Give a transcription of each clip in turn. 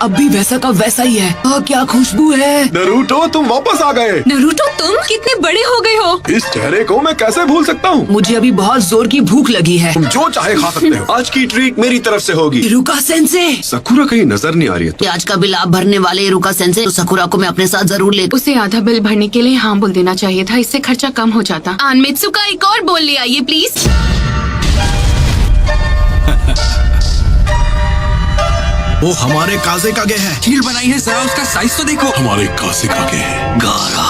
अब भी वैसा का वैसा ही है। क्या खुशबू है। नरूटो तुम वापस आ गए। नरूटो तुम कितने बड़े हो गए हो। इस चेहरे को मैं कैसे भूल सकता हूँ। मुझे अभी बहुत जोर की भूख लगी है। तुम जो चाहे खा सकते हो। आज की ट्रीट मेरी तरफ से होगी। इरुका सेंसे। सकुरा कहीं नजर नहीं आ रही है। आज का बिल आप भरने वाले इरुका सेंसे, तो सकुरा को मैं अपने साथ जरूर ले। उसे आधा बिल भरने के लिए हाँ बोल देना चाहिए था, इससे खर्चा कम हो जाता। आनमित्सुका एक और बोल ले आइए प्लीज। वो हमारे काजे कागे है। शील्ड बनाई है, जरा उसका साइज तो देखो। हमारे काजे कागे है। गारा।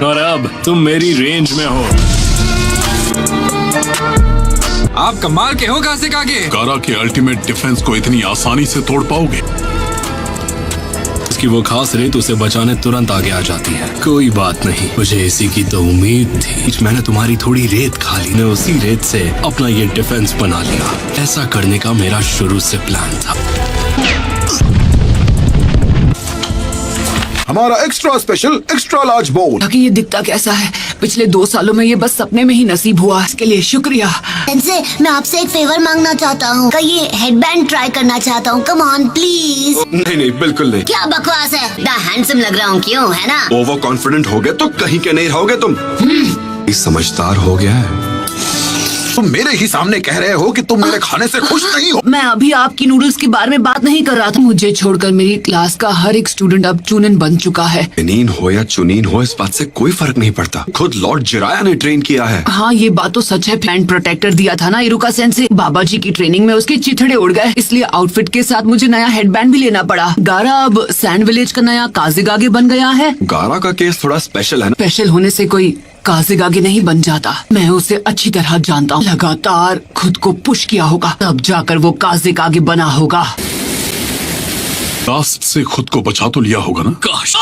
और अब तुम मेरी रेंज में हो। आप कमाल के हो काजे कागे। गारा के अल्टीमेट डिफेंस को इतनी आसानी से तोड़ पाओगे? कि वो खास रेत उसे बचाने तुरंत आगे आ जाती है। कोई बात नहीं, मुझे इसी की तो उम्मीद थी। मैंने तुम्हारी थोड़ी रेत खा ली, मैं उसी रेत से अपना ये डिफेंस बना लिया। ऐसा करने का मेरा शुरू से प्लान था। हमारा एक्स्ट्रा स्पेशल एक्स्ट्रा लार्ज बोल। ताकि ये दिखता कैसा है। पिछले 2 सालों में ये बस सपने में ही नसीब हुआ। इसके लिए शुक्रिया। सेंसे, मैं आपसे एक फेवर मांगना चाहता हूँ। का ये हेडबैंड ट्राई करना चाहता हूँ। Come on please. नहीं नहीं बिल्कुल नहीं। क्या बकवास है। द हैंडसम लग रहा हूँ, क्यों है ना। ओवर कॉन्फिडेंट हो गए तो कहीं के नहीं रहोगे तुम। समझदार हो गया है। तुम मेरे ही सामने कह रहे हो कि तुम मेरे खाने से खुश नहीं हो। मैं अभी आपकी नूडल्स के बारे में बात नहीं कर रहा था। मुझे छोड़कर मेरी क्लास का हर एक स्टूडेंट अब चुनिन बन चुका है। चुनीन हो या चुनीन हो, इस बात से कोई फर्क नहीं पड़ता। खुद लॉर्ड जिराया ने ट्रेन किया है। हाँ ये बात तो सच है। हैंड प्रोटेक्टर दिया था ना इरुका सेंसे। बाबा जी की ट्रेनिंग में उसके चिथड़े उड़ गए, इसलिए आउटफिट के साथ मुझे नया हेडबैंड भी लेना पड़ा। गारा अब सैंड विलेज का नया काज़ेगागे बन गया है। गारा का केस थोड़ा स्पेशल है ना। स्पेशल होने से कोई काज़ेगागे नहीं बन जाता। मैं उसे अच्छी तरह जानता हूँ। लगातार खुद को पुश किया होगा, तब जाकर वो काज़ेगागे बना होगा। लास्ट से खुद को बचा तो लिया होगा ना। काश।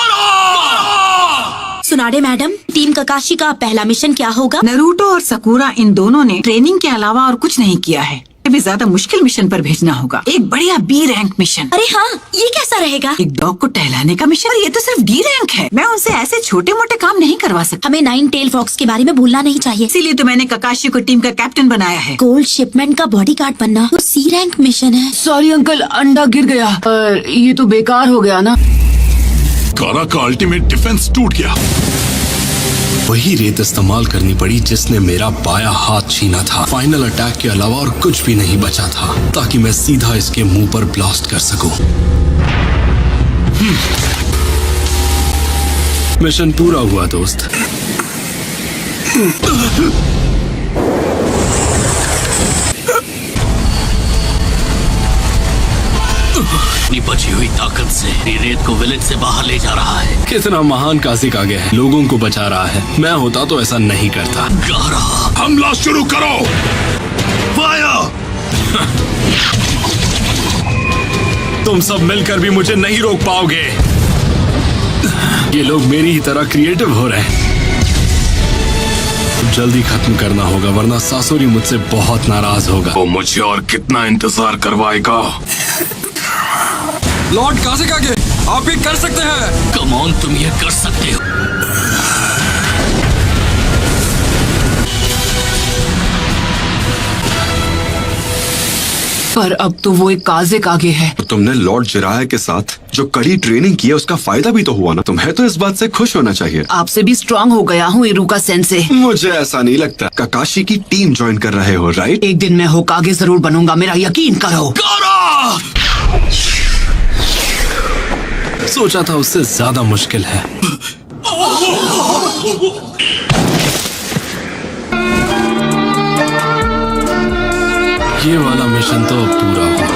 सुनाडे मैडम, टीम ककाशी का पहला मिशन क्या होगा। नरूटो और सकुरा इन दोनों ने ट्रेनिंग के अलावा और कुछ नहीं किया है। भी ज्यादा मुश्किल मिशन पर भेजना होगा। एक बढ़िया बी रैंक मिशन। अरे हाँ, ये कैसा रहेगा। एक डॉग को टहलाने का मिशन। ये तो सिर्फ डी रैंक है। मैं उनसे ऐसे छोटे मोटे काम नहीं करवा सकता। हमें 9 टेल फॉक्स के बारे में भूलना नहीं चाहिए। इसीलिए तो मैंने ककाशी को टीम का कैप्टन बनाया है। गोल्ड शिपमेंट का बॉडीगार्ड बनना तो सी रैंक मिशन है। सॉरी अंकल, अंडा गिर गया। पर ये तो बेकार हो गया ना। गारा का अल्टीमेट डिफेंस टूट गया। वही रेत इस्तेमाल करनी पड़ी जिसने मेरा बायां हाथ छीना था। फाइनल अटैक के अलावा और कुछ भी नहीं बचा था, ताकि मैं सीधा इसके मुंह पर ब्लास्ट कर सकूं। मिशन पूरा हुआ दोस्त। अपनी बची हुई ताकत से रेत को विलेज से बाहर ले जा रहा है। कितना महान काज़ेगागे है, लोगों को बचा रहा है। मैं होता तो ऐसा नहीं करता। गारा, हमला शुरू करो। फायर। तुम सब मिलकर भी मुझे नहीं रोक पाओगे। ये लोग मेरी ही तरह क्रिएटिव हो रहे हैं। जल्दी खत्म करना होगा, वरना सासुरी मुझसे बहुत नाराज होगा। वो मुझे और कितना इंतजार करवाएगा। लॉर्ड काज़ेगागे, आप ये कर सकते हैं। कम ऑन, तुम ये कर सकते हो। पर अब तो वो एक काज़ेगागे है। तो तुमने लॉर्ड जिराया के साथ जो कड़ी ट्रेनिंग की है, उसका फायदा भी तो हुआ ना। तुम्हें तो इस बात से खुश होना चाहिए। आपसे भी स्ट्रांग हो गया हूँ इरुका सेंसे। मुझे ऐसा नहीं लगता। ककाशी की टीम ज्वाइन कर रहे हो, राइट? एक दिन मैं होकागे जरूर बनूंगा, मेरा यकीन करो। सोचा था उससे ज्यादा मुश्किल है। ये वाला मिशन तो पूरा हुआ।